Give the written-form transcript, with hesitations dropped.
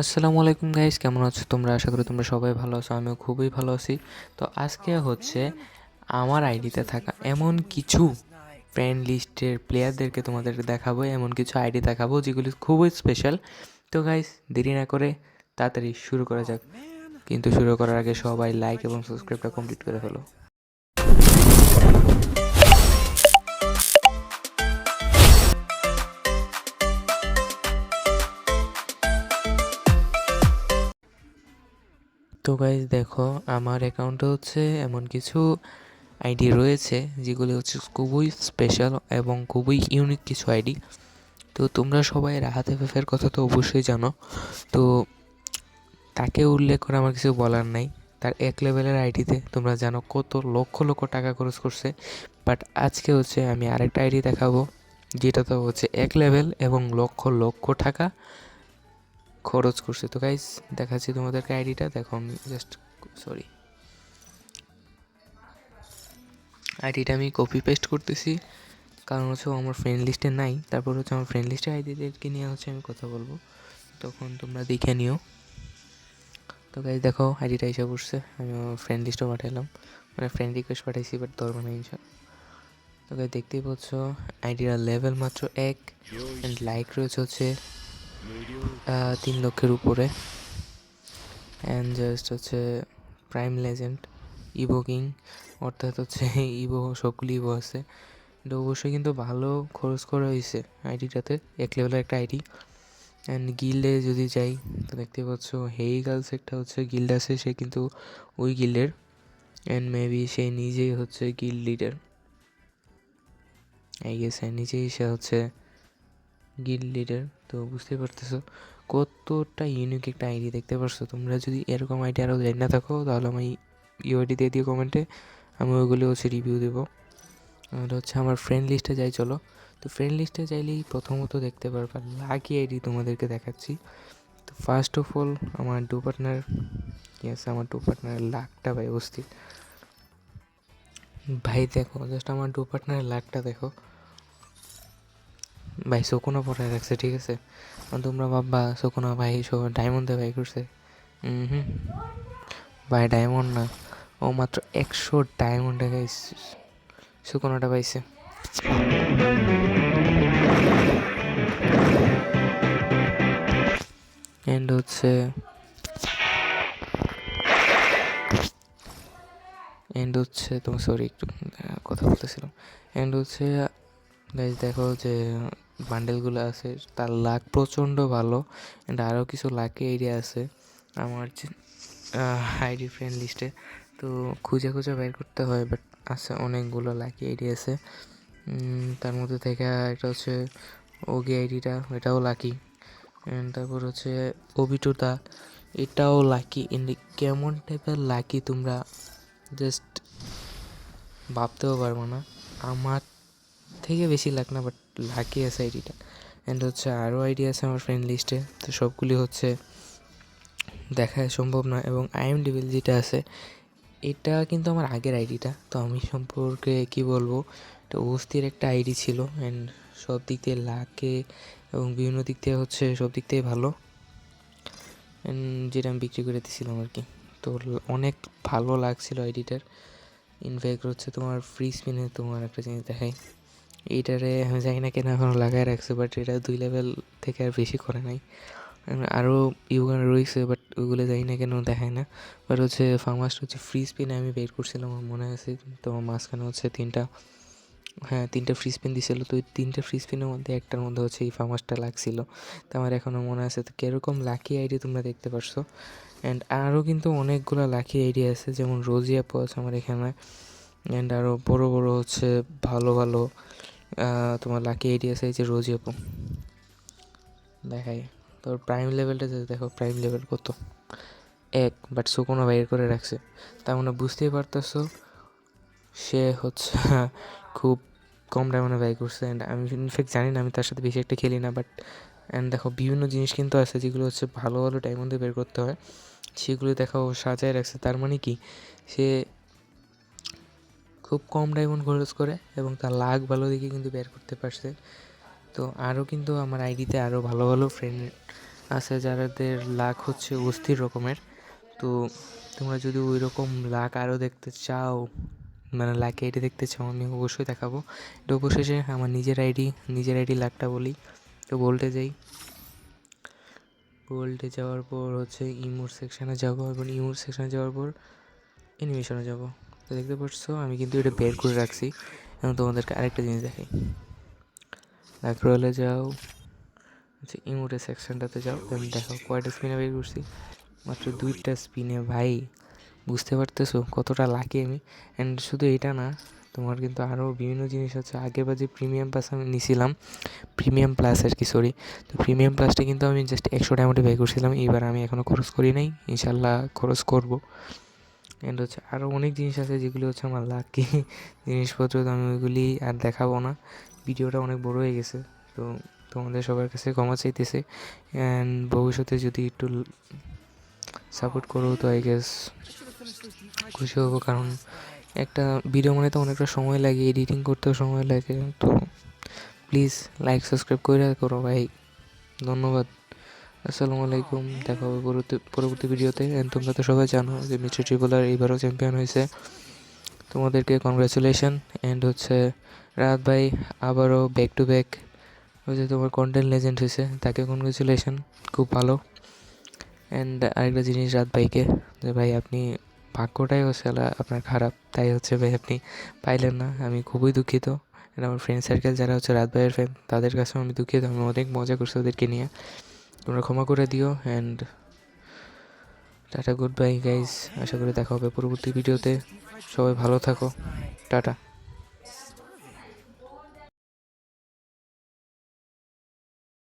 আসসালামু আলাইকুম গাইস, কেমন আছো তোমরা? আশা করি তোমরা সবাই ভালো আছো, আমিও খুবই ভালো আছি। তো আজকে হচ্ছে আমার আইডিতে থাকা এমন কিছু ফ্রেন্ড লিস্টের প্লেয়ারদেরকে তোমাদেরকে দেখাবো, এমন কিছু আইডি দেখাবো যেগুলি খুবই স্পেশাল। তো গাইস, দেরি না করে তাড়াতাড়ি শুরু করা যাক। কিন্তু শুরু করার আগে সবাই লাইক এবং সাবস্ক্রাইবটা কমপ্লিট করে ফেলো। তো গাইস দেখো, আমার অ্যাকাউন্টে হচ্ছে এমন কিছু আইডি রয়েছে যেগুলি হচ্ছে খুবই স্পেশাল এবং খুবই ইউনিক কিছু আইডি। তো তোমরা সবাই রাহাত এফএফের কথা তো অবশ্যই জানো। তো তাকে উল্লেখ করে আমার কিছু বলার নাই। তার এক লেভেলের আইডিতে তোমরা জানো কত লক্ষ লক্ষ টাকা খরচ করছে। বাট আজকে হচ্ছে আমি আরেকটা আইডি দেখাবো, যেটা তো হচ্ছে এক লেভেল এবং লক্ষ লক্ষ টাকা খরচ করছে। তো গাইস, দেখাচ্ছি তোমাদেরকে আইডিটা। দেখো, আমি জাস্ট সরি, আইডিটা আমি কপি পেস্ট করতেছি, কারণ হচ্ছে ও আমার ফ্রেন্ড লিস্টে নাই। তারপর হচ্ছে আমার ফ্রেন্ড লিস্টে আইডিদেরকে নিয়ে হচ্ছে আমি কথা বলবো, তখন তোমরা দেখে নিও। তো গাইজ দেখো, আইডিটা এসে পড়ছে। আমি আমার ফ্রেন্ড লিস্টও পাঠালাম, মানে ফ্রেন্ড রিকোয়েস্ট পাঠাইছি, বাট ধরবো না ইনশাল্লাহ। তো গাইজ দেখতেই পাচ্ছ, আইডির লেভেল মাত্র 1 অ্যান্ড লাইক রয়েছে হচ্ছে 3 লক্ষের উপরে। অ্যান্ড জাস্ট হচ্ছে প্রাইম লেজেন্ড, ইভো কিং, অর্থাৎ হচ্ছে ইভো, সবগুলি ইভো আছে। এটা অবশ্যই কিন্তু ভালো খরচ করা হয়েছে আইডিটাতে, এক লেভেলের একটা আইডি। অ্যান্ড গিল্ডে যদি যাই, তো দেখতে পাচ্ছ হেই গার্লস একটা হচ্ছে গিল্ড আছে, সে কিন্তু ওই গিল্ডের, অ্যান্ড মেবি সে নিজেই হচ্ছে গিল্ড লিডার। আই গেস নিজেই সে হচ্ছে গিল্ড লিডার। তো বুঝতে পারতেছো কতটা ইউনিক একটা আইডি। দেখতে পারছো তোমরা? যদি এরকম আইডি আরও জানি না থাকো, তাহলে আমি ইউআইডি দিয়ে দিও কমেন্টে, আমি ওইগুলো হচ্ছে রিভিউ দেবো। আর হচ্ছে আমার ফ্রেন্ড লিস্টে যাই, চলো। তো ফ্রেন্ড লিস্টে চাইলেই প্রথমত দেখতে পারবা লাকি আইডি তোমাদেরকে দেখাচ্ছি। তো ফার্স্ট অফ অল আমার ডু পার্টনার, ইয়েস, আমার ডু পার্টনারের লাকটা ভাই অস্থির। ভাই দেখো, জাস্ট আমার ডু পার্টনারের লাকটা দেখো ভাই। শকুনা পড়ায় রাখছে, ঠিক আছে? আর তোমরা ভাববা শকুনা ভাই সব ডায়মন্ডে ভাই করছে। হুম, ভাই ডায়মন্ড না, ও মাত্র 100 ডায়মন্ডে গাইস শকুনাটা পাইছে। এন্ড হচ্ছে তোমার, সরি একটু কথা বলতেছিলাম। এন্ড হচ্ছে গাইজ দেখো যে বান্ডেলগুলো আছে, তার লাক প্রচণ্ড ভালো। অ্যান্ড আরও কিছু লাকি আইডিয়া আছে আমার আইডি ফ্রেন্ড লিস্টে। তো খুঁজে খুঁজে বের করতে হয়, বাট আছে অনেকগুলো লাকি আইডি আছে। তার মধ্যে থেকে একটা হচ্ছে ওগি আইডিটা, এটাও লাকি। অ্যান্ড তারপর হচ্ছে ওবিটুদা, এটাও লাকি। এন্ড কেমন টাইপের লাকি তোমরা জাস্ট ভাবতেও পারবো না। আমার থেকে বেশি লাখ না, বাট লাকি আছে আইডিটা। অ্যান্ড হচ্ছে আরও আইডি আছে আমার ফ্রেন্ড লিস্টে, তো সবগুলি হচ্ছে দেখা সম্ভব না। এবং আইএমডিবিল যেটা আছে, এটা কিন্তু আমার আগের আইডিটা। তো আমি সম্পর্কে কি বলবো, এটা অস্থির একটা আইডি ছিল। অ্যান্ড সব দিক দিয়ে লাকে এবং বিভিন্ন দিক থেকে হচ্ছে সব দিক থেকে ভালো। অ্যান্ড যেটা আমি বিক্রি করে দিয়েছিলাম আর কি। তো অনেক ভালো লাগছিল আইডিটার। ইনফ্যাক্ট হচ্ছে তোমার ফ্রি স্পিনে তোমার একটা জিনিস দেখাই, এইটারে আমি জানি না কেন এখনও লাগাই রাখছে, বাট এটা 2 লেভেল থেকে আর বেশি করে নাই। আরও ইউগান রয়েছে, বাট ওইগুলো জানি না কেন দেখায় না। বাট হচ্ছে ফার্মাস্ট হচ্ছে ফ্রি স্পিনে আমি বের করছিলাম, আমার মনে আছে। তো মাঝখানে হচ্ছে 3টা ফ্রি স্পিন দিছিল। তো ওই 3টা ফ্রি স্পিনের মধ্যে একটার মধ্যে হচ্ছে এই ফার্মাসটা লাগছিল। তো আমার এখনও মনে আছে। তো কীরকম লাকি আইডি তোমরা দেখতে পারছো। অ্যান্ড আরও কিন্তু অনেকগুলো লাকি আইডি আছে, যেমন রোজিয়া আছে আমার এখানে। অ্যান্ড আরও বড় বড় হচ্ছে ভালো ভালো তোমার লাকি আইডি আছে, এই যে রোজি আপু দেখাই। তোর প্রাইম লেভেলটা দেখো, প্রাইম লেভেল কত, 1। বাট সুকোনো বাইর করে রাখছে। তার মানে বুঝতেই পারতেছো সে হচ্ছে খুব কম ডায়মন্ডে ব্যয় করছে। অ্যান্ড আমি ইনফ্যাক্ট জানি না, আমি তার সাথে বেশি একটা খেলি না। বাট অ্যান্ড দেখো, বিভিন্ন জিনিস কিন্তু আছে যেগুলো হচ্ছে ভালো ভালো ডায়মন্ডে বের করতে হয়, সেগুলো দেখো সাজায় রাখছে। তার মানে কি, সে খুব কম ডায়মন্ড খরচ করে এবং তার লাক ভালো দিকে কিন্তু বের করতে পারছে। তো আরও কিন্তু আমার আইডিতে আরও ভালো ভালো ফ্রেন্ড আছে যাদের লাক হচ্ছে অস্থির রকমের। তো তোমরা যদি ওই রকম লাক আরও দেখতে চাও, মানে লাক আইডি দেখতে চাও, আমি অবশ্যই দেখাবো। এটা অবশেষে আমার নিজের আইডি লাকটা বলি। তো বোল্টে যাওয়ার পর হচ্ছে ইমোট সেকশানে যাবো, এবং ইমোট সেকশানে যাওয়ার পর অ্যানিমেশনে যাব। তো দেখতে পাচ্ছো আমি কিন্তু এটা বের করে রাখছি। এবং তোমাদেরকে আরেকটা জিনিস দেখাই। লাক রয়েলে যাও, হচ্ছে ইমোটের সেকশনটাতে যাও, দেন দেখো কয়টা স্পিনে বের করছি, মাত্র 2টা স্পিনে ভাই। বুঝতে পারতেছো কতটা লাকি আমি। অ্যান্ড শুধু এটা না, তোমার কিন্তু আরও বিভিন্ন জিনিস আছে। আগের বার যে প্রিমিয়াম প্লাস আমি নিয়েছিলাম, প্রিমিয়াম প্লাস আর কি, সরি। তো প্রিমিয়াম প্লাসটা কিন্তু আমি জাস্ট 100 ডায়মন্ডে ব্যয় করছিলাম। এবার আমি এখনও খরচ করি নাই, ইনশাল্লাহ খরচ করব। অ্যান্ড হচ্ছে আরও অনেক জিনিস আছে যেগুলি হচ্ছে আমার লাকি জিনিসপত্র। তো আমি ওইগুলি আর দেখাবো না, ভিডিওটা অনেক বড় হয়ে গেছে। তো তোমাদের সবার কাছে ক্ষমা চাইতেছে। অ্যান্ড ভবিষ্যতে যদি একটু সাপোর্ট করো তো আই গেস খুশি হবো, কারণ একটা ভিডিও মানে তো অনেকটা সময় লাগে, এডিটিং করতেও সময় লাগে। তো প্লিজ লাইক সাবস্ক্রাইব করে করো ভাই, ধন্যবাদ। আসসালামু আলাইকুম, দেখা হবে পরবর্তী ভিডিওতে। অ্যান্ড তোমরা তো সবাই জানো যে মিস্টার ট্রিপলার এবারও চ্যাম্পিয়ন হয়েছে, তোমাদেরকে কনগ্রাচুলেশন। অ্যান্ড হচ্ছে রাত ভাই আবারও ব্যাক টু ব্যাক হচ্ছে তোমার কন্টেন্ট লেজেন্ড হয়েছে, তাকে কনগ্রাচুলেশন, খুব ভালো। অ্যান্ড আরেকটা জিনিস রাত ভাইকে, যে ভাই আপনি ভাগ্যটাই হচ্ছে আপনার খারাপ, তাই হচ্ছে ভাই আপনি পাইলেন না। আমি খুবই দুঃখিত। অ্যান্ড আমার ফ্রেন্ড সার্কেল যারা হচ্ছে রাত ভাইয়ের ফ্যান, তাদের কাছেও আমি দুঃখিত। আমি অনেক মজা করছি ওদেরকে নিয়ে, তোমরা ক্ষমা করে দিও। And tata, good bye guys. আশা করি দেখা হবে পরবর্তী ভিডিওতে। সবাই ভালো থাকো, টাটা।